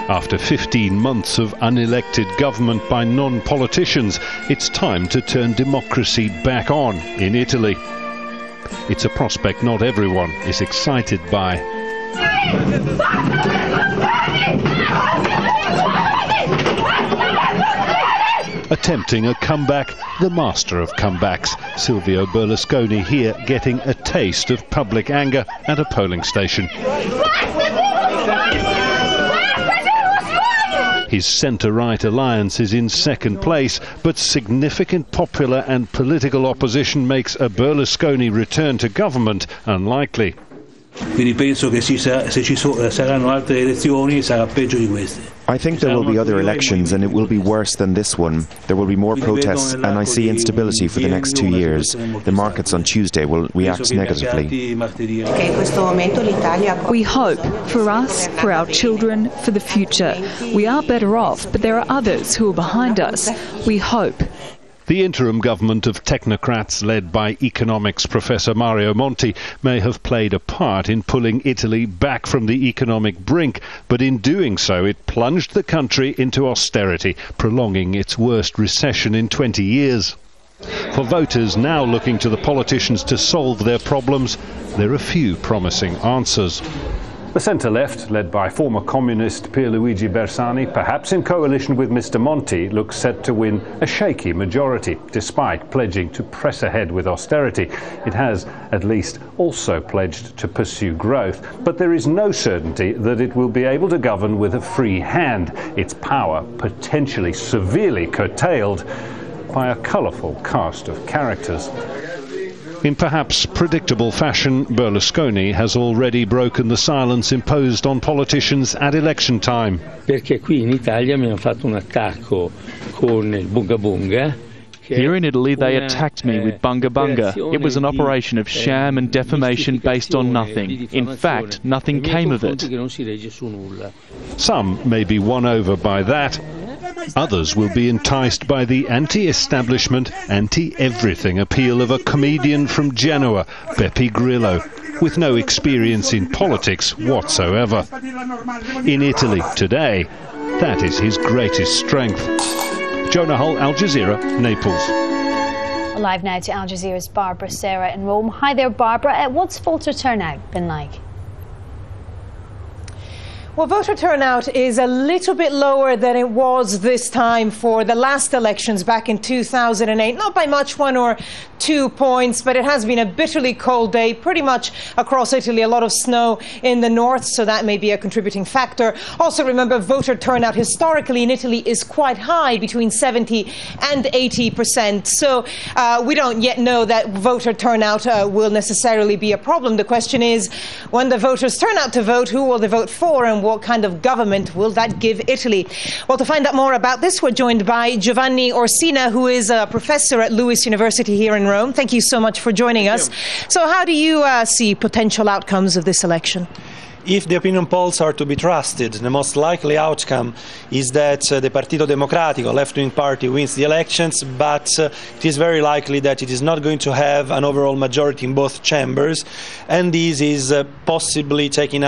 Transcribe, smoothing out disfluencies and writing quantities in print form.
After 15 months of unelected government by non-politicians, it's time to turn democracy back on in Italy. It's a prospect not everyone is excited by. Attempting a comeback, the master of comebacks, Silvio Berlusconi here getting a taste of public anger at a polling station. His centre-right alliance is in second place, but significant popular and political opposition makes a Berlusconi return to government unlikely. I think there will be other elections and it will be worse than this one. There will be more protests and I see instability for the next 2 years. The markets on Tuesday will react negatively. We hope, for us, for our children, for the future. We are better off, but there are others who are behind us. We hope. The interim government of technocrats led by economics professor Mario Monti may have played a part in pulling Italy back from the economic brink, but in doing so it plunged the country into austerity, prolonging its worst recession in 20 years. For voters now looking to the politicians to solve their problems, there are few promising answers. The centre-left, led by former communist Pierluigi Bersani, perhaps in coalition with Mr Monti, looks set to win a shaky majority, despite pledging to press ahead with austerity. It has, at least, also pledged to pursue growth. But there is no certainty that it will be able to govern with a free hand, its power potentially severely curtailed by a colourful cast of characters. In perhaps predictable fashion, Berlusconi has already broken the silence imposed on politicians at election time. Perché qui in Italia mi hanno fatto un attacco con il bunga bunga. Here in Italy they attacked me with bunga bunga. It was an operation of sham and defamation based on nothing. In fact, nothing came of it. Some may be won over by that. Others will be enticed by the anti-establishment, anti-everything appeal of a comedian from Genoa, Beppe Grillo, with no experience in politics whatsoever. In Italy today, that is his greatest strength. Jonah, Al Jazeera, Naples. Live now to Al Jazeera's Barbara Serra in Rome. Hi there, Barbara. What's voter turnout been like? Well, voter turnout is a little bit lower than it was this time for the last elections back in 2008. Not by much, 1 or 2 points, but it has been a bitterly cold day pretty much across Italy. A lot of snow in the north, so that may be a contributing factor. Also, remember, voter turnout historically in Italy is quite high, between 70 and 80%. So we don't yet know that voter turnout will necessarily be a problem. The question is, when the voters turn out to vote, who will they vote for and what kind of government will that give Italy? Well, to find out more about this, we're joined by Giovanni Orsina, who is a professor at Lewis University here in Rome. Thank you so much for joining us. So how do you see potential outcomes of this election? If the opinion polls are to be trusted, the most likely outcome is that the Partito Democratico, left-wing party, wins the elections, but it is very likely that it is not going to have an overall majority in both chambers, and this is possibly taking